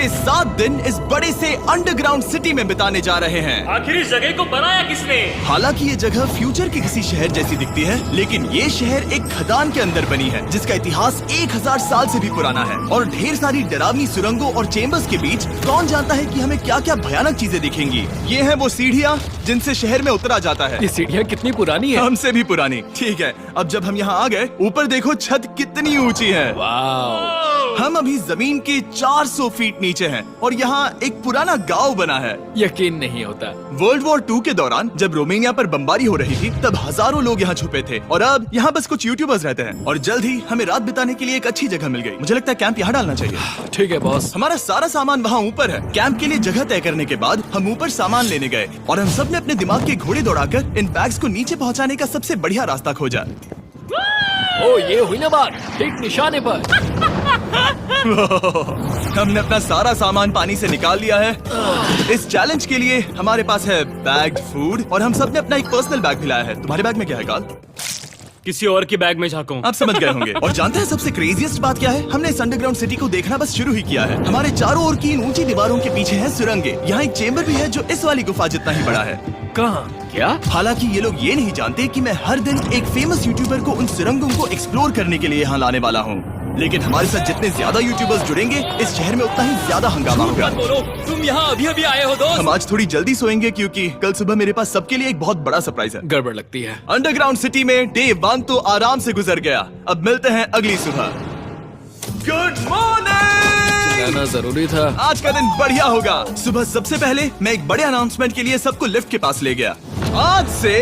7 दिन इस बड़े से अंडरग्राउंड सिटी में बिताने जा रहे हैं। आखिर इस जगह को बनाया किसने? हालांकि ये जगह फ्यूचर के किसी शहर जैसी दिखती है, लेकिन ये शहर एक खदान के अंदर बनी है जिसका इतिहास 1000 साल से भी पुराना है और ढेर सारी डरावनी सुरंगों और चेम्बर्स के बीच कौन जानता है कि हमें क्या क्या भयानक चीजें दिखेंगी। ये है वो सीढ़ियाँ जिनसे शहर में उतरा जाता है। ये सीढ़ियाँ कितनी पुरानी है? हमसे भी पुरानी। ठीक है, अब जब हम यहाँ आ गए, ऊपर देखो छत कितनी ऊंची है। वाव! हम अभी जमीन के 400 फीट नीचे हैं और यहाँ एक पुराना गांव बना है। यकीन नहीं होता। वर्ल्ड वॉर 2 के दौरान जब रोमानिया पर बमबारी हो रही थी, तब हजारों लोग यहाँ छुपे थे और अब यहाँ बस कुछ यूट्यूबर्स रहते हैं। और जल्द ही हमें रात बिताने के लिए एक अच्छी जगह मिल गई। मुझे लगता है कैंप यहाँ डालना चाहिए। ठीक है बॉस। हमारा सारा सामान वहाँ ऊपर है। कैंप के लिए जगह तय करने के बाद हम ऊपर सामान लेने गए और हम सब ने अपने दिमाग के घोड़े दौड़ाकर इन बैग्स को नीचे पहुँचाने का सबसे बढ़िया रास्ता खोजा। ओ, ये हुई ना बात, ठीक निशाने पर। हमने अपना सारा सामान पानी से निकाल लिया है। इस चैलेंज के लिए हमारे पास है बैग्ड फूड और हम सब ने अपना एक पर्सनल बैग भी लाया है। तुम्हारे बैग में क्या है काल? किसी और की बैग में झांको। आप समझ गए होंगे। और जानते हैं सबसे क्रेजीएस्ट बात क्या है? हमने इस अंडरग्राउंड सिटी को देखना बस शुरू ही किया है। हमारे चारों ओर की इन ऊंची दीवारों के पीछे है सुरंगें। यहाँ एक चेम्बर भी है जो इस वाली गुफा जितना ही बड़ा है। कहाँ? क्या? हालांकि ये लोग ये नहीं जानते कि मैं हर दिन एक फेमस यूट्यूबर को उन सुरंगों को एक्सप्लोर करने के लिए यहाँ लाने वाला हूँ। लेकिन हमारे साथ जितने ज्यादा यूट्यूबर्स जुड़ेंगे, इस शहर में उतना ही ज्यादा हंगामा होगा। तुम यहाँ अभी अभी आए हो दोस्त? हम आज थोड़ी जल्दी सोएंगे क्योंकि कल सुबह मेरे पास सबके लिए एक बहुत बड़ा सरप्राइज है। गड़बड़ लगती है। अंडरग्राउंड सिटी में डे 1 तो आराम से गुजर गया। अब मिलते हैं अगली सुबह। Good morning! जाना जरूरी था। आज का दिन बढ़िया होगा। सुबह सबसे पहले मैं एक बड़े अनाउंसमेंट के लिए सबको लिफ्ट के पास ले गया। आज से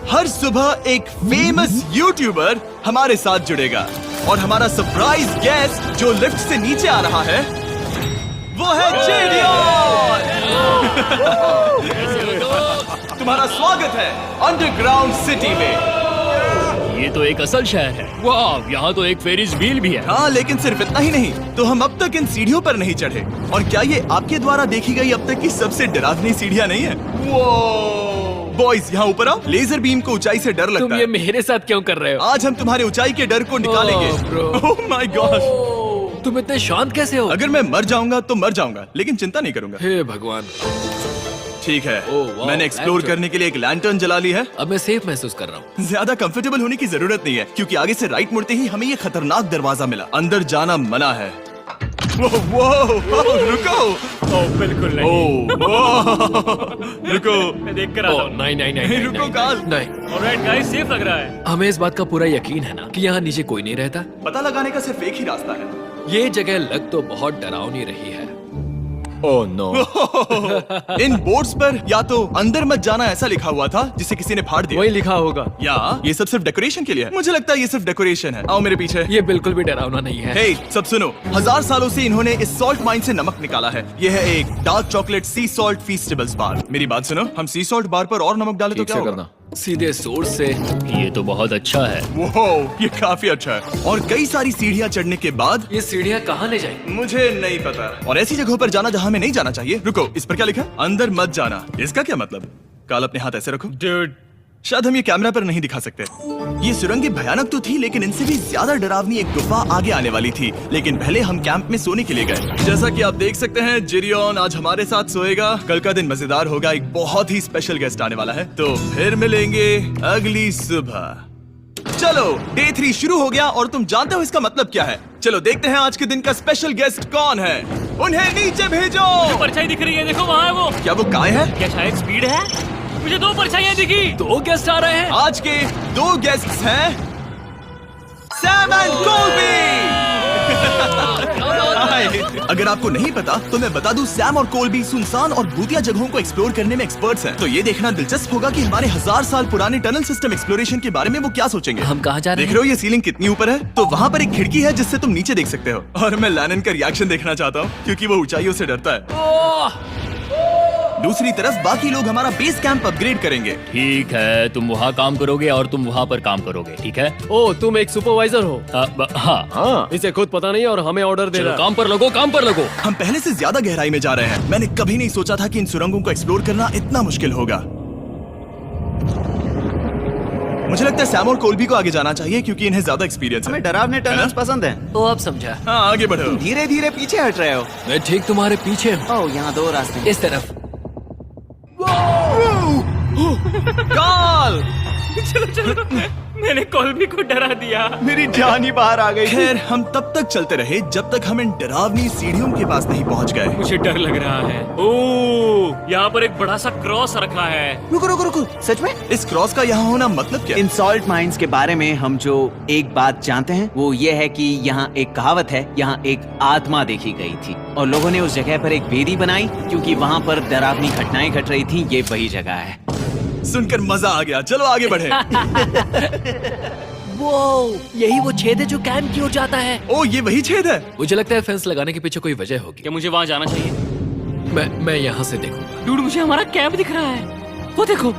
हर सुबह एक फेमस यूट्यूबर हमारे साथ जुड़ेगा और हमारा सरप्राइज गेस्ट जो लिफ्ट से नीचे आ रहा है वो है जेडियन। तुम्हारा स्वागत है अंडरग्राउंड सिटी में। ये तो एक असल शहर है। वाह, यहाँ तो एक फेरिस व्हील भी है। हाँ, लेकिन सिर्फ इतना ही नहीं, तो हम अब तक इन सीढ़ियों पर नहीं चढ़े। और क्या ये आपके द्वारा देखी गई अब तक की सबसे डरावनी सीढ़ियाँ नहीं है? बॉयज यहाँ ऊपर आओ। लेजर बीम को ऊंचाई से डर लगता तुम है। ये मेरे साथ क्यों कर रहे हो? आज हम तुम्हारे ऊंचाई के डर को निकालेंगे। Oh my God! तुम इतने शांत कैसे हो? अगर मैं मर जाऊंगा तो मर जाऊंगा, लेकिन चिंता नहीं करूंगा। हे भगवान। ठीक है, वाह, मैंने एक्सप्लोर लैंटर्न। करने के लिए एक लैंटर्न जला ली है। अब मैं सेफ महसूस कर रहा हूँ। ज्यादा कंफर्टेबल होने की जरूरत नहीं है क्योंकि आगे से राइट मुड़ते ही हमें ये खतरनाक दरवाजा मिला। अंदर जाना मना है। रुको। बिल्कुल नहीं। रुको। मैं देख कर आता हूँ। नहीं, रुको काल। नहीं। ऑलराइट गाइस, सेफ लग रहा है। हमें इस बात का पूरा यकीन है ना कि यहाँ नीचे कोई नहीं रहता। पता लगाने का सिर्फ एक ही रास्ता है। ये जगह लग तो बहुत डरावनी रही है। Oh no. इन बोर्ड्स पर या तो अंदर मत जाना ऐसा लिखा हुआ था जिसे किसी ने फाड़ दिया, वही लिखा होगा। या ये सब सिर्फ डेकोरेशन के लिए है। मुझे लगता है ये सिर्फ डेकोरेशन है। आओ मेरे पीछे। ये बिल्कुल भी डरावना नहीं है। हे, सब सुनो। 1000 सालों से इन्होंने इस सॉल्ट माइन से नमक निकाला है। ये है एक डार्क चॉकलेट सी सॉल्ट फीस्टेबल्स बार। मेरी बात सुनो, हम सी सॉल्ट बार पर और नमक डाले तो क्या होगा? सीधे सोर्स से। ये तो बहुत अच्छा है। वो ये काफी अच्छा है। और कई सारी सीढ़ियाँ चढ़ने के बाद ये सीढ़ियाँ कहाँ ले जाएंगी? मुझे नहीं पता। और ऐसी जगहों पर जाना जहाँ हमें नहीं जाना चाहिए। रुको, इस पर क्या लिखा है? अंदर मत जाना। इसका क्या मतलब? काल अपने हाथ ऐसे रखो। Dude, शायद हम ये कैमरा पर नहीं दिखा सकते। ये सुरंगें भयानक तो थी, लेकिन इनसे भी ज्यादा डरावनी एक गुफा आगे आने वाली थी। लेकिन पहले हम कैंप में सोने के लिए गए। जैसा कि आप देख सकते हैं, जिरियन आज हमारे साथ सोएगा। कल का दिन मजेदार होगा। एक बहुत ही स्पेशल गेस्ट आने वाला है, तो फिर मिलेंगे अगली सुबह। चलो, डे 3 शुरू हो गया और तुम जानते हो इसका मतलब क्या है? चलो देखते हैं आज के दिन का स्पेशल गेस्ट कौन है। उन्हें नीचे भेजो। परछाई दिख रही है, देखो वहाँ है वो। क्या वो काय है? क्या शायद स्पीड है? मुझे 2 परछाइयाँ दिखी। 2 गेस्ट आ रहे हैं। आज के 2 गेस्ट्स हैं सैम एंड कोल्बी। अगर आपको नहीं पता तो मैं बता दूं, सैम और कोल्बी सुनसान और भूतिया जगहों को एक्सप्लोर करने में एक्सपर्ट्स हैं। तो ये देखना दिलचस्प होगा कि हमारे 1000 साल पुराने टनल सिस्टम एक्सप्लोरेशन के बारे में वो क्या सोचेंगे। हम कहाँ जा रहे देख रहे हो ये सीलिंग कितनी ऊपर है? तो वहाँ पर एक खिड़की है जिससे तुम नीचे देख सकते हो। और मैं लैनन का रिएक्शन देखना चाहता हूँ क्योंकि वो ऊंचाइयों से डरता है। दूसरी तरफ बाकी लोग हमारा बेस कैंप अपग्रेड करेंगे। ठीक है, तुम वहाँ काम करोगे और तुम वहाँ पर काम करोगे, ठीक है? ओ, तुम एक सुपरवाइजर हो? हाँ। इसे खुद पता नहीं और हमें ऑर्डर दे चलो रहा। काम पर लगो, काम पर लगो। हम पहले से ज्यादा गहराई में जा रहे हैं। मैंने कभी नहीं सोचा था कि इन सुरंगों को एक्सप्लोर करना इतना मुश्किल होगा। मुझे लगता है सैम और कोल्बी को आगे जाना चाहिए क्योंकि इन्हें ज्यादा एक्सपीरियंस है। हमें डरावने टनल्स पसंद हैं। ओ अब समझा। हाँ आगे बढ़ो। धीरे धीरे पीछे हट रहे हो। मैं ठीक तुम्हारे पीछे हूँ। ओह, यहाँ 2 रास्ते हैं। इस तरफ। काल मैंने कोल्बी को डरा दिया। मेरी जान ही बाहर आ गई। खैर हम तब तक चलते रहे जब तक हम इन डरावनी सीढ़ियों के पास नहीं पहुंच गए। मुझे डर लग रहा है। ओह, यहाँ पर एक बड़ा सा क्रॉस रखा है। रुको रुको रुको, सच में? इस क्रॉस का यहाँ होना मतलब क्या? इन सॉल्ट माइंस के बारे में हम जो एक बात जानते हैं वो ये है कि यहाँ एक कहावत है, यहाँ एक आत्मा देखी गई थी और लोगों ने उस जगह पर एक वेदी बनाई क्योंकि वहाँ पर डरावनी घटनाएं घट रही थी। ये वही जगह है। सुनकर मजा आ गया, चलो आगे बढ़े। वो यही वो छेद है जो कैंप की ओर जाता है। ओ ये वही छेद है। मुझे लगता है फेंस लगाने के पीछे कोई वजह होगी। क्या मुझे वहाँ जाना चाहिए? मैं यहाँ से देखूंगा। डूड, मुझे हमारा कैंप दिख रहा है। वो देखो।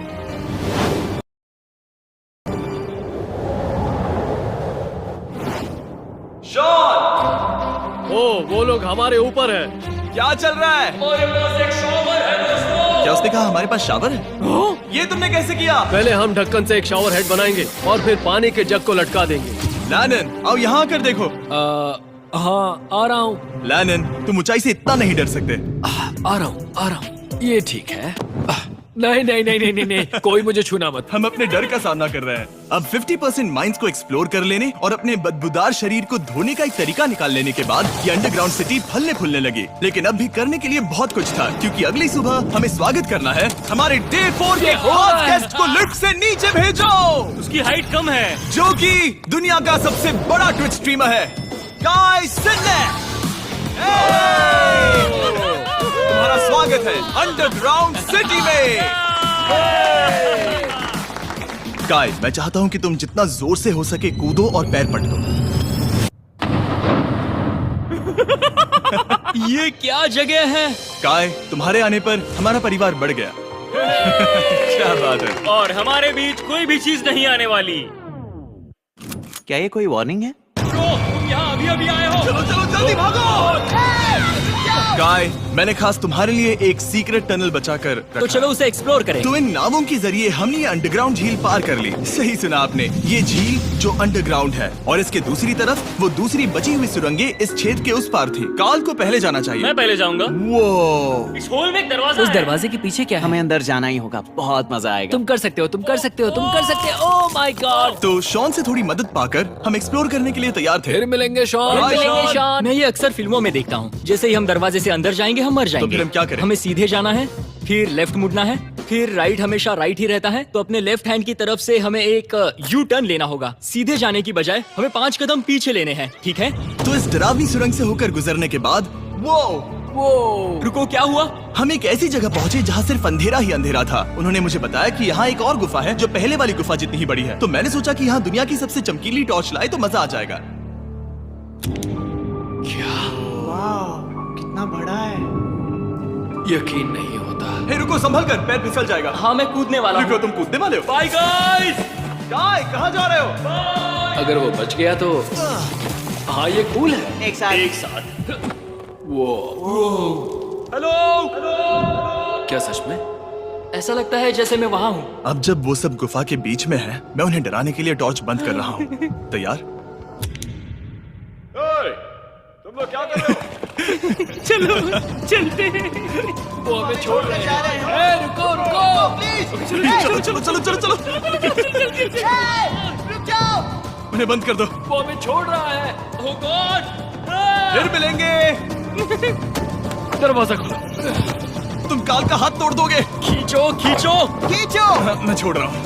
शॉन, वो लोग हमारे ऊपर है। क्या चल रहा है? क्या उसने कहा हमारे पास शावर है? ये तुमने कैसे किया? पहले हम ढक्कन से एक शावर हेड बनाएंगे और फिर पानी के जग को लटका देंगे। लैनन आओ यहाँ आकर देखो। हाँ आ रहा हूँ। लैनन तुम ऊंचाई से इतना नहीं डर सकते। आ रहा हूँ। ये ठीक है। नहीं नहीं नहीं नहीं नहीं नहीं, कोई मुझे छूना मत। हम अपने डर का सामना कर रहे हैं। अब 50% माइंस को एक्सप्लोर कर लेने और अपने बदबूदार शरीर को धोने का एक तरीका निकाल लेने के बाद ये अंडरग्राउंड सिटी फलने फूलने लगी। लेकिन अब भी करने के लिए बहुत कुछ था क्योंकि अगली सुबह हमें स्वागत करना है। हमारे डे 4 के खास गेस्ट को लिफ्ट से नीचे भेजो। उसकी हाइट कम है। जो कि दुनिया का सबसे बड़ा ट्विच स्ट्रीमर है, काई सिनेक्स। तुम्हारा स्वागत है अंडरग्राउंड सिटी में। काई, मैं चाहता हूँ कि तुम जितना जोर से हो सके कूदो और पैर पटको। ये क्या जगह है? काय, तुम्हारे आने पर हमारा परिवार बढ़ गया। क्या बात है। और हमारे बीच कोई भी चीज नहीं आने वाली। क्या ये कोई वार्निंग है? तुम यहाँ अभी अभी आए हो। चलो चलो जल्दी भागो। काय, मैंने खास तुम्हारे लिए एक सीक्रेट टनल बचाकर रखा। तो चलो उसे एक्सप्लोर करें। तो इन नावों के जरिए हमने ये अंडरग्राउंड झील पार कर ली। सही सुना आपने, ये झील जो अंडरग्राउंड है और इसके दूसरी तरफ वो दूसरी बची हुई सुरंगें इस छेद के उस पार थी। काल को पहले जाना चाहिए। मैं पहले जाऊंगा। वो इस होल में एक दरवाजा उस है। दरवाजे के पीछे क्या है? हमें अंदर जाना ही होगा, बहुत मजा आएगा। तुम कर सकते हो, तुम कर सकते हो, तुम कर सकते हो। Oh my God. तो शॉन से थोड़ी मदद पाकर हम एक्सप्लोर करने के लिए तैयार थे। फिर मिलेंगे शॉन। Bye, मिलेंगे Sean। शॉन। मैं ये अक्सर फिल्मों में देखता हूँ। जैसे ही हम दरवाजे से अंदर जाएंगे हम मर जाएंगे। फिर हम क्या करें? हमें सीधे जाना है, फिर लेफ्ट मुड़ना है, फिर राइट हमेशा राइट ही रहता है। तो अपने लेफ्ट हैंड की तरफ से हमें एक यू टर्न लेना होगा। सीधे जाने की बजाय हमें 5 कदम पीछे लेने हैं, ठीक है? तो इस डरावनी सुरंग से होकर गुजरने के बाद वो रुको, क्या हुआ? हम एक ऐसी जगह पहुंचे जहाँ सिर्फ अंधेरा ही अंधेरा था। उन्होंने मुझे बताया कि यहाँ एक और गुफा है जो पहले वाली गुफा जितनी ही बड़ी है। तो मैंने सोचा कि यहाँ दुनिया की सबसे चमकीली टॉर्च लाए तो मजा आ जाएगा। कितना बड़ा है। यकीन नहीं होता। हे रुको, संभल कर, पैर फिसल जाएगा। हाँ, मैं कूदने वाला रुको, हूँ। तुम कूदने वाले हो? Bye guys. काय, कहाँ जा रहे हो? अगर वो बच गया तो हाँ ये कूल है। एक साथ वो हेलो। क्या सच में? ऐसा लगता है जैसे मैं वहाँ हूँ। अब जब वो सब गुफा के बीच में है, मैं उन्हें डराने के लिए टॉर्च बंद कर रहा हूँ। तैयार? तुम लोग क्या कर रहे हो? चलो चलते हैं। वो हमें छोड़ रहे हैं। रुको रुको। चलो चलो चलो चलो चलो। उन्हें बंद कर दो। वो हमें छोड़ रहा है। Oh God! फिर मिलेंगे। दरवाजा खोलो। तुम काल का हाथ तोड़ दोगे। खींचो खींचो। हाँ, मैं छोड़ रहा हूँ।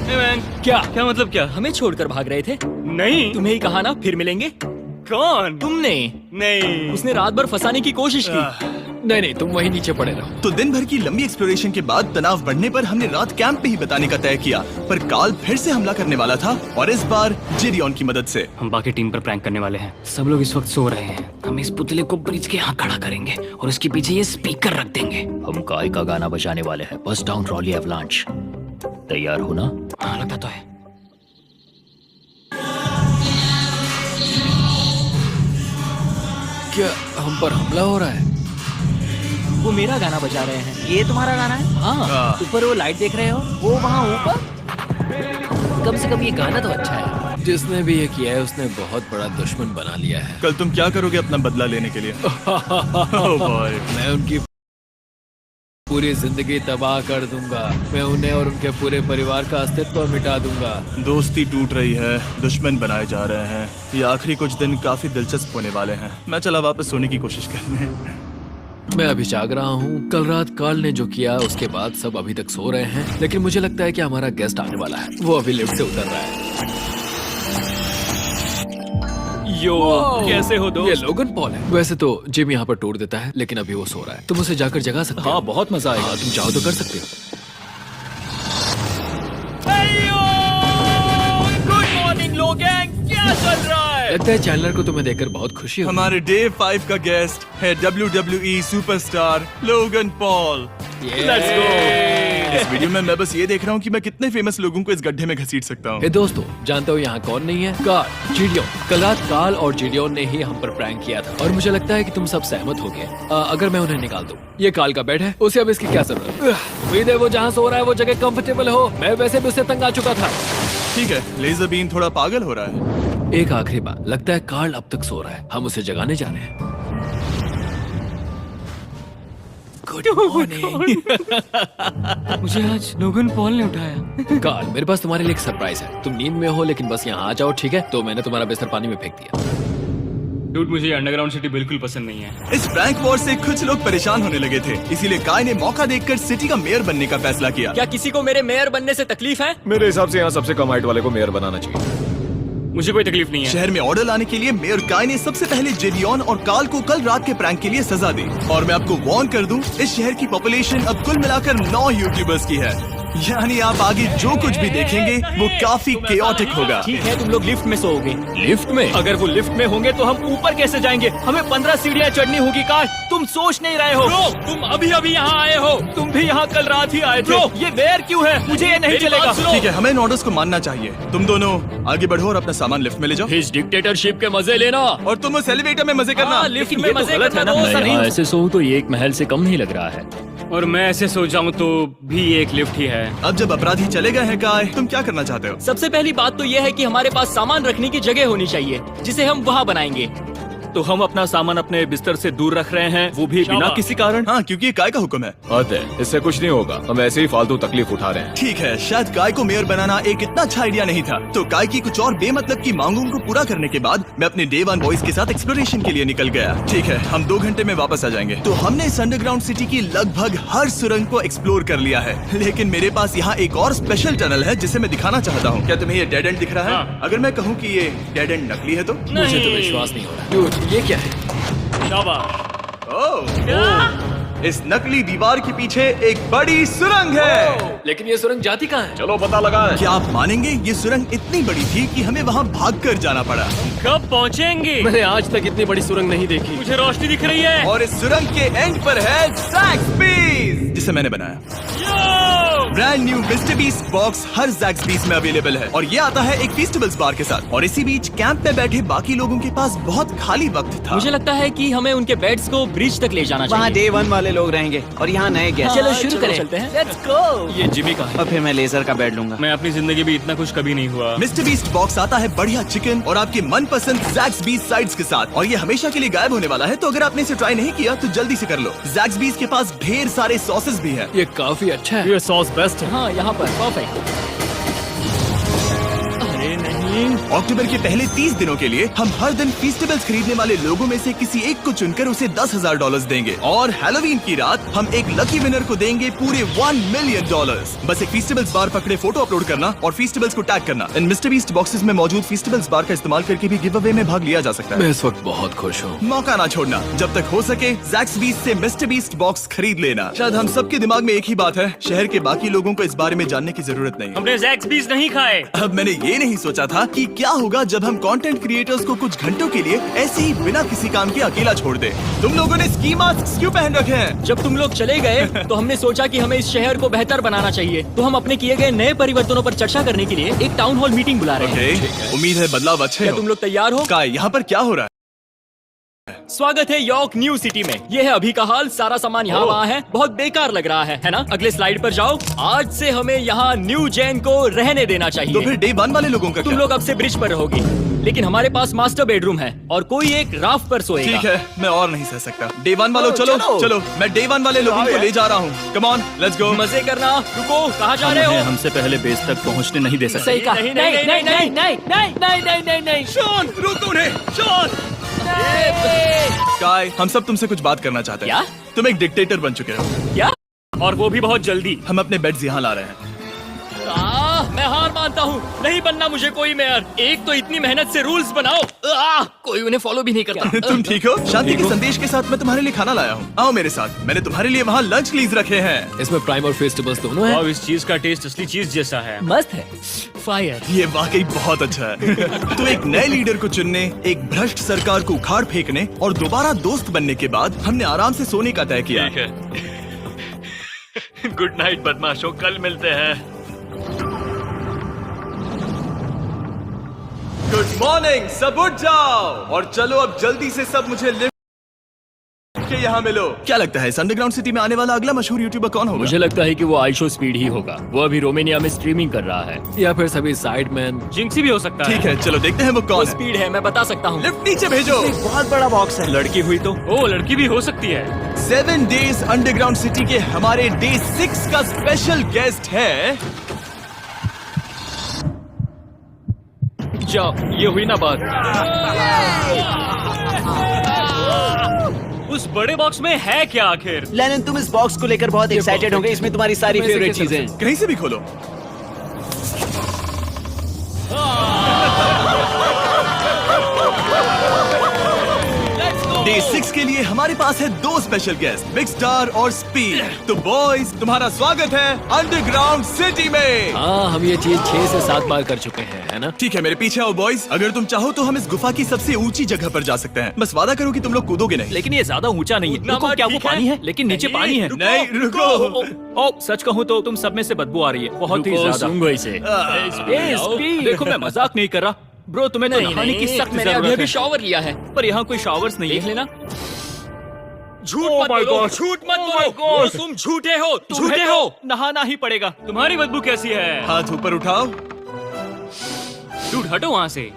Hey man, क्या मतलब क्या? हमें छोड़कर भाग रहे थे? नहीं, तुम्हें ही कहा ना फिर मिलेंगे। कौन? तुमने? नहीं, उसने रात भर फंसाने की कोशिश की। नहीं तुम वहीं नीचे पड़े रहो। तो दिन भर की लंबी एक्सप्लोरेशन के बाद तनाव बढ़ने पर हमने रात कैंप पे ही बिताने का तय किया। पर काल फिर से हमला करने वाला था और इस बार जिरियन की मदद से। हम बाकी टीम पर प्रैंक करने वाले हैं। सब लोग इस वक्त सो रहे हैं। हम इस पुतले को ब्रिज के यहाँ खड़ा करेंगे और उसके पीछे ये स्पीकर रख देंगे। हम काय का गाना बजाने वाले हैं। बस डाउन रॉली एवलांच। तैयार हो ना? हाँ, लगता तो है। क्या हम पर हमला हो रहा है? वो मेरा गाना बजा रहे हैं। ये तुम्हारा गाना है? हाँ, ऊपर वो लाइट देख रहे हो? वो वहाँ ऊपर। कम से कम ये गाना तो अच्छा है। जिसने भी ये किया है उसने बहुत बड़ा दुश्मन बना लिया है। कल तुम क्या करोगे अपना बदला लेने के लिए? Oh boy. मैं उनकी पूरी जिंदगी तबाह कर दूंगा। मैं उन्हें और उनके पूरे परिवार का अस्तित्व मिटा दूंगा। दोस्ती टूट रही है, दुश्मन बनाए जा रहे हैं। ये आखिरी कुछ दिन काफी दिलचस्प होने वाले हैं। मैं चला वापस सोने की कोशिश करने। मैं अभी जाग रहा हूँ। कल रात कार्ल ने जो किया उसके बाद सब अभी तक सो रहे हैं, लेकिन मुझे लगता है कि हमारा गेस्ट आने वाला है। वो अभी लिफ्ट से उतर रहा है। यो, कैसे हो ये दोस्त? लोगन पॉल है। वैसे तो जिम यहाँ पर टूर देता है, लेकिन अभी वो सो रहा है। तुम उसे जाकर जगा सकते हो। हाँ, बहुत मजा आएगा। तुम चाहो तो कर सकते हो। गुड मॉर्निंग लोगैंग, क्या चल रहा है? लगता है चैनलर को तुम्हें देखकर बहुत खुशी होगी। हमारे डे 5 का गेस्ट है WWE superstar Logan Paul. Let's go। इस वीडियो में मैं बस ये देख रहा हूँ कि मैं कितने फेमस लोगों को इस गड्ढे में घसीट सकता हूँ। हे दोस्तों, जानते हो यहाँ कौन नहीं है? कार्ल, जिडियोन। कल रात कार्ल और जिडियोन ने ही हम पर प्रैंक किया था और मुझे लगता है कि तुम सब सहमत हो गए। अगर मैं उन्हें निकाल दूं, ये कार्ल का बेड है, उसे अब इसकी क्या जरूरत है? उम्मीद है वो जहाँ सो रहा है वो जगह कंफर्टेबल हो। मैं वैसे भी उससे तंग आ चुका था। ठीक है, लेजर बीन थोड़ा पागल हो रहा है। एक आखिरी बात, लगता है कार्ल अब तक सो रहा है। हम उसे जगाने जा रहे हैं। Good morning. मुझे आज लोगन पॉल ने उठाया। कार्ल, मेरे पास तुम्हारे लिए एक सरप्राइज है। तुम नींद में हो लेकिन बस यहाँ आ जाओ, ठीक है? तो मैंने तुम्हारा बिस्तर पानी में फेंक दिया। डूड, मुझे अंडरग्राउंड सिटी बिल्कुल पसंद नहीं है। इस प्रैंक वॉर से कुछ लोग परेशान होने लगे थे, इसीलिए काय ने मौका देखकर सिटी का मेयर बनने का फैसला किया। क्या किसी को मेरे मेयर बनने से तकलीफ है? मेरे हिसाब से यहाँ सबसे कम हाइट वाले को मेयर बनाना चाहिए। मुझे कोई तकलीफ नहीं है। शहर में ऑर्डर लाने के लिए मेयर काय ने सबसे पहले जेडियन और कार्ल को कल रात के प्रैंक के लिए सजा दी। और मैं आपको वार्न कर दूं, इस शहर की पॉपुलेशन अब कुल मिलाकर 9 यूट्यूबर्स की है। यानी आप आगे जो कुछ भी देखेंगे वो काफी केओटिक होगा। ठीक है, तुम लोग लिफ्ट में सोओगे। लिफ्ट में? अगर वो लिफ्ट में होंगे तो हम ऊपर कैसे जाएंगे? हमें 15 सीढ़ियाँ चढ़नी होगी। काय, तुम सोच नहीं रहे हो। तुम अभी अभी यहाँ आए हो। तुम भी यहाँ कल रात ही आए थे। ये देर क्यों है? मुझे ये नहीं चलेगा। ठीक है, हमें इन ऑर्डर्स को मानना चाहिए। तुम दोनों आगे बढ़ो और अपना सामान लिफ्ट में ले जाओ। इस डिक्टेटरशिप के मजे लेना। और तुम उस एलिवेटर में मजे करना। लिफ्ट में मजे करना दोस्त। मैं यहाँ ऐसे सोऊं तो ये एक महल से कम नहीं लग रहा है। और मैं ऐसे सो जाऊं तो भी एक लिफ्ट ही है। अब जब अपराधी चले गए हैं काय, तुम क्या करना चाहते हो? सबसे पहली बात तो यह है कि हमारे पास सामान रखने की जगह होनी चाहिए, जिसे हम वहाँ बनाएंगे। तो हम अपना सामान अपने बिस्तर से दूर रख रहे हैं, वो भी बिना किसी कारण। हाँ, क्योंकि ये काय का हुक्म है। हद है, इससे कुछ नहीं होगा। हम ऐसे ही फालतू तकलीफ उठा रहे हैं। ठीक है, शायद काय को मेयर बनाना एक इतना अच्छा आइडिया नहीं था। तो काय की कुछ और बेमतलब की मांगों को पूरा करने के बाद मैं अपने डे 1 बॉयज के साथ एक्सप्लोरेशन के लिए निकल गया। ठीक है, हम 2 घंटे में वापस आ जाएंगे। तो हमने इस अंडरग्राउंड सिटी की लगभग हर सुरंग को एक्सप्लोर कर लिया है, लेकिन मेरे पास यहाँ एक और स्पेशल टनल है जिसे मैं दिखाना चाहता हूँ। क्या तुम्हें ये डेड एंड दिख रहा है? हाँ। अगर मैं कहूँ कि ये डेड एंड नकली है तो? मुझे तो विश्वास नहीं हो रहा। Dude, ये क्या है? ओह, इस नकली दीवार के पीछे एक बड़ी सुरंग है। लेकिन ये सुरंग जाती कहाँ है? चलो पता लगाएं। क्या आप मानेंगे, ये सुरंग इतनी बड़ी थी कि हमें वहाँ भागकर जाना पड़ा। कब पहुँचेंगे? मैंने आज तक इतनी बड़ी सुरंग नहीं देखी। मुझे रोशनी दिख रही है। और इस सुरंग के एंड पर है ज़ैक्सबीस, जिसे मैंने बनाया। Brand new Mr Beast box हर ज़ैक्सबीस में अवेलेबल है और ये आता है एक फेस्टिवल्स बार के साथ। और इसी बीच कैंप पे बैठे बाकी लोगों के पास बहुत खाली वक्त था। मुझे लगता है कि हमें उनके बेड्स को ब्रिज तक ले जाना वहाँ चाहिए। डे 1 वाले लोग रहेंगे और यहाँ नए गेस्ट। चलो शुरू करें। चलते हैं। Let's go। ये जिमी का है। और फिर मैं लेजर का बेड लूंगा। मैं अपनी जिंदगी में इतना खुश कभी नहीं हुआ। मिस्टर बीस्ट बॉक्स आता है बढ़िया चिकन और आपके मनपसंद ज़ैक्सबीस साइड्स के साथ, और ये हमेशा के लिए गायब होने वाला है। तो अगर आपने इसे ट्राई नहीं किया तो जल्दी से कर लो। ज़ैक्सबीस के पास ढेर सारे सॉसेस भी हैं। ये काफी अच्छा है। ये सॉस बेस्ट है। हाँ, यहाँ पर परफेक्ट। अरे नहीं। अक्टूबर के पहले 30 दिनों के लिए हम हर दिन फेस्टिवल्स खरीदने वाले लोगों में से किसी एक को चुनकर उसे $10,000 देंगे, और हैलोवीन की रात हम एक लकी विनर को देंगे पूरे $1 मिलियन। बस एक फेस्टिवल्स बार पकड़े फोटो अपलोड करना और फेस्टिवल्स को टैग करना। इन मिस्टर बीस्ट बॉक्सेस में मौजूद फेस्टिवल्स बार का इस्तेमाल करके भी गिव अवे में भाग लिया जा सकता है। मैं इस वक्त बहुत खुश हूँ। मौका ना छोड़ना, जब तक हो सके ज़ैक्सबीस से मिस्टर बीस्ट बॉक्स खरीद लेना। शायद हम सबके दिमाग में एक ही बात है, शहर के बाकी लोगों को इस बारे में जानने की जरूरत नहीं। हमने ज़ैक्सबीस नहीं खाए। अब मैंने ये नहीं सोचा था कि क्या होगा जब हम कंटेंट क्रिएटर्स को कुछ घंटों के लिए ऐसे ही बिना किसी काम के अकेला छोड़ दे। तुम लोगों ने स्की मास्क क्यों पहन रखे हैं? जब तुम लोग चले गए तो हमने सोचा कि हमें इस शहर को बेहतर बनाना चाहिए। तो हम अपने किए गए नए परिवर्तनों पर चर्चा करने के लिए एक टाउन हॉल मीटिंग बुला रहे हैं। उम्मीद है बदलाव अच्छे क्या हो। तुम लोग तैयार हो? काय, यहाँ पर क्या हो रहा है? स्वागत है यॉर्क न्यू सिटी में। ये है अभी का हाल। सारा सामान यहाँ वहाँ है, बहुत बेकार लग रहा है ना? अगले स्लाइड पर जाओ। आज से हमें यहाँ न्यू जेन को रहने देना चाहिए। तो फिर डे 1 वाले लोगों का तुम क्या? लोग अब से ब्रिज पर रहोगी, लेकिन हमारे पास मास्टर बेडरूम है और कोई एक राफ्ट पर सोएगा। ठीक है, मैं और नहीं सह सकता। डे 1 वालों चलो चलो, मैं डे 1 वाले लोगों को ले जा रहा हूँ। Come on, let's go. मजे करना। रुको, कहाँ जा रहे हो? हमसे पहले बेस तक पहुंचने नहीं दे सकते। सही कहा। नहीं, नहीं, नहीं, नहीं, नहीं। शॉन, रुक उन्हें, शॉन। स्काई, हम सब तुमसे कुछ बात करना चाहते हैं। क्या? तुम एक डिक्टेटर बन चुके हो। क्या? और वो भी बहुत जल्दी। हम अपने बेड्स यहाँ ला रहे हैं। मैं हार मानता हूँ। नहीं बनना मुझे कोई मेयर। एक तो इतनी मेहनत से रूल्स बनाओ, कोई उन्हें फॉलो भी नहीं करता। तुम ठीक हो? शांति के संदेश के साथ मैं तुम्हारे लिए खाना लाया हूँ। आओ मेरे साथ, मैंने तुम्हारे लिए वहाँ लंच लीज रखे हैं। इसमें प्राइम और फेस्टिवल्स दोनों हैं। और इस चीज का टेस्ट असली चीज जैसा है। मस्त है। फायर। ये वाकई बहुत अच्छा है। तो एक नए लीडर को चुनने, एक भ्रष्ट सरकार को उखाड़ फेंकने और दोबारा दोस्त बनने के बाद हमने आराम से सोने का तय किया। गुड नाइट बदमाशों, कल मिलते हैं। गुड मॉर्निंग, सब उठ जाओ और चलो अब जल्दी से सब मुझे लिफ्ट के यहाँ मिलो। क्या लगता है इस अंडरग्राउंड सिटी में आने वाला अगला मशहूर यूट्यूबर कौन होगा? मुझे लगता है कि वो आइशो स्पीड ही होगा। वो अभी रोमानिया में स्ट्रीमिंग कर रहा है। या फिर सभी साइडमैन। जिंक्सी भी हो सकता है। ठीक है, चलो देखते हैं वो वो कौन है। स्पीड है, मैं बता सकता हूँ। लिफ्ट नीचे भेजो। बहुत बड़ा बॉक्स है। लड़की हुई तो ओ लड़की भी हो सकती है। 7 डेज अंडरग्राउंड सिटी के हमारे डे 6 का स्पेशल गेस्ट है। जाओ, ये हुई ना बात। उस बड़े बॉक्स में है क्या आखिर? लेनिन, तुम इस बॉक्स को लेकर बहुत एक्साइटेड होंगे। इसमें तुम्हारी सारी इसमें से फेवरेट कैसे चीजें हैं। कहीं से भी खोलो। डे 6 के लिए हमारे पास है 2 स्पेशल गेस्ट, बिग स्टार और स्पीड। तो बॉयज, तुम्हारा स्वागत है अंडरग्राउंड सिटी में। हाँ, हम ये चीज 6 से 7 बार कर चुके हैं, है ना? ठीक है, मेरे पीछे आओ बॉयज। अगर तुम चाहो तो हम इस गुफा की सबसे ऊंची जगह पर जा सकते हैं। बस वादा करो कि तुम लोग कूदोगे नहीं। लेकिन ये ज्यादा ऊंचा नहीं है। उतना रुको, मत, क्या वो ठीक है? पानी है? लेकिन नीचे नहीं, पानी है। रुको, नहीं, रुको। ओ, सच कहूँ तो तुम सब में से बदबू आ रही है, बहुत ही ज्यादा। सूंघो इसे। ए, स्पीड, देखो मैं मजाक नहीं कर रहा। ब्रो, तुम्हें तो नहाने की सख्त मैंने अभी जरूरत अभी है। शॉवर लिया है। पर यहाँ कोई शावर्स नहीं देख है। लेना। झूठ Oh मत my बोलो, God. झूठ मत Oh बोलो। my God. तुम झूठे हो, तुम्हें झूठे तो हो। नहाना ही पड़ेगा। तुम्हारी बदबू कैसी है? हाथ ऊपर उठाओ। डूड, हटो वहाँ से।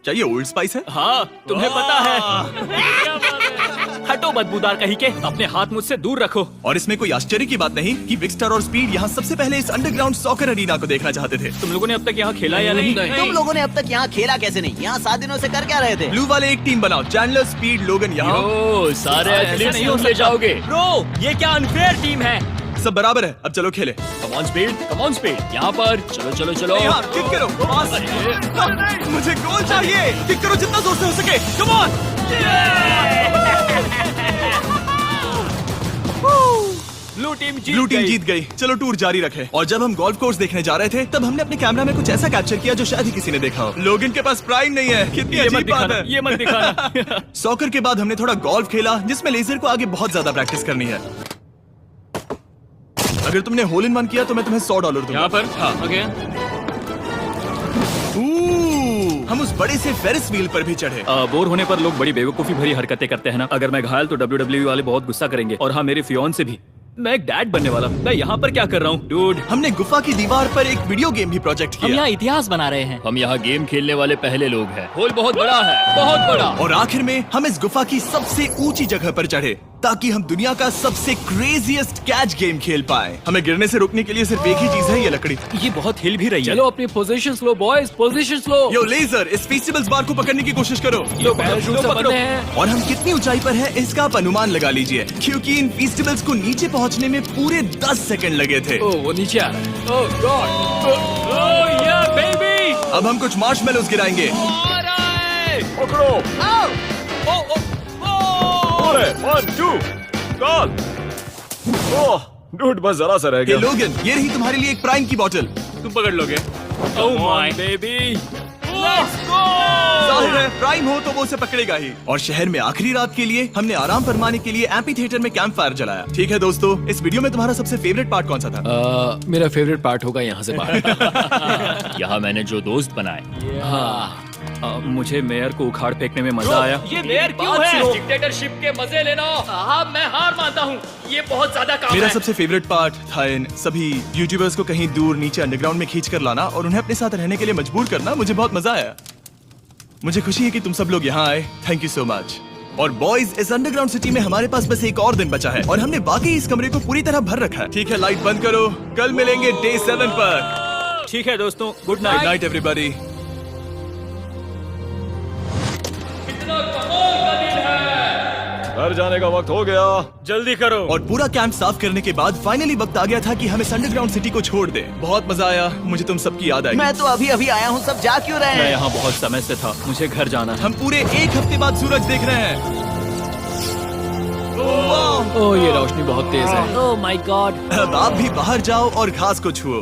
क्या ये ओल्ड स्पाइस है? हाँ, तुम्हें पता है। हटो बदबूदार कहीं के, अपने हाथ मुझसे दूर रखो। और इसमें कोई आश्चर्य की बात नहीं कि बिग स्टार और स्पीड यहाँ सबसे पहले इस अंडरग्राउंड सॉकर अरीना को देखना चाहते थे। तुम लोगों ने अब तक यहाँ खेला या नहीं? तुम लोगों ने अब तक यहाँ खेला कैसे नहीं? यहाँ 7 दिनों से कर क्या रहे थे? ब्लू वाले एक टीम बनाओ, चैंडलर, स्पीड, लोगन यहाँ। ओ, सारे ऐसा एथलीट्स नहीं हो तुम ले सकता। जाओगे। ब्रो, ये क्या अनफेयर टीम है। सब बराबर है, अब चलो खेले। Come on speed, come on speed. यहाँ पर चलो चलो चलो। यहाँ किक करो, पास। मुझे गोल चाहिए। किक करो जितना जोर से हो सके। Come on. ब्लू टीम जीत गई। चलो टूर जारी रखे। और जब हम गोल्फ कोर्स देखने जा रहे थे तब हमने अपने कैमरा में कुछ ऐसा कैप्चर किया जो शायद ही किसी ने देखा हो। लोगन के पास प्राइम नहीं है। कितनी ये मत अजीब बात दिखाना, है। ये मत दिखाना। सॉकर के बाद हमने थोड़ा गोल्फ खेला जिसमें लेजर को आगे बहुत ज्यादा प्रैक्टिस करनी है। अगर तुमने होल इन वन किया तो मैं तुम्हें $100 दूंगा। यहाँ पर हाँ। ओके। हम उस बड़े से फेरिस व्हील पर भी चढ़े। बोर होने पर लोग बड़ी बेवकूफी भरी हरकतें करते हैं ना। अगर मैं घायल तो WWE वाले बहुत गुस्सा करेंगे। और हाँ, मेरे फियोन से भी। मैं एक डैड बनने वाला। मैं यहाँ पर क्या कर रहा हूँ डूड? हमने गुफा की दीवार पर एक वीडियो गेम भी प्रोजेक्ट हम किया। यहाँ इतिहास बना रहे हैं। हम यहाँ गेम खेलने वाले पहले लोग हैं। होल बहुत बड़ा है, बहुत बड़ा। और आखिर में हम इस गुफा की सबसे ऊंची जगह पर चढ़े ताकि हम दुनिया का सबसे क्रेजीएस्ट कैच गेम खेल पाए। हमें गिरने से रोकने के लिए सिर्फ एक ही चीज है, ये लकड़ी। ये बहुत हिल भी रही है। चलो अपनी पोजीशंस लो बॉयज, पोजीशंस लो। यो लेजर, इस फेस्टिवल्स बार को पकड़ने की कोशिश करो। लो पैराशूट से बंधे हैं। और हम कितनी ऊंचाई पर हैं इसका आप अनुमान लगा लीजिए, क्योंकि इन फेस्टिवल्स को नीचे पहुंचने में पूरे 10 सेकंड लगे थे। ओ, वो नीचे आ रहा है। ओह गॉड। ओह या बेबी। अब हम कुछ मार्शमेलोस गिराएंगे। पकड़ो। अरे 1 2 कॉल। ओह डूड, बस जरा सा रह हे गया। लोगन, ये रही तुम्हारे लिए एक प्राइम की बोतल। तुम पकड़ लोगे? Oh my baby. जाहिर है प्राइम हो तो वो उसे पकड़ेगा ही। और शहर में आखिरी रात के लिए हमने आराम फरमाने के लिए एम्पी थिएटर में कैंप फायर जलाया। ठीक है दोस्तों, इस वीडियो में तुम्हारा सबसे फेवरेट पार्ट कौन सा था? मेरा फेवरेट पार्ट होगा यहाँ से बाहर। यहाँ मैंने जो दोस्त बनाए। हाँ, मुझे मेयर को उखाड़ फेंकने में मजा आया। ये मेयर क्यों है? डिक्टेटरशिप के मजे लेना। हाँ, मैं हार मानता हूँ। ये बहुत ज्यादा काम मेरा है। सबसे फेवरेट पार्ट था इन सभी यूट्यूबर्स को कहीं दूर नीचे अंडरग्राउंड में खींच कर लाना और उन्हें अपने साथ रहने के लिए मजबूर करना। मुझे बहुत मजा आया। मुझे खुशी है कि तुम सब लोग यहाँ आए। Thank you so much. और बॉयज, इस अंडरग्राउंड सिटी में हमारे पास बस एक और दिन बचा है और हमने वाकई इस कमरे को पूरी तरह भर रखा है। ठीक है, लाइट बंद करो। कल मिलेंगे डे 7 पर। ठीक है दोस्तों, good good night. Night everybody. घर जाने का वक्त हो गया। जल्दी करो। और पूरा कैंप साफ करने के बाद फाइनली वक्त आ गया था कि हम इस अंडरग्राउंड सिटी को छोड़ दें। बहुत मजा आया। मुझे तुम सबकी याद आई। मैं तो अभी अभी आया हूँ, सब जा क्यों रहे मैं हैं? यहाँ बहुत समय से था, मुझे घर जाना है। हम पूरे एक हफ्ते बाद सूरज देख रहे हैं। ओह, ये रोशनी बहुत तेज है। Oh my God. अब आप भी बाहर जाओ और घास को छुओ।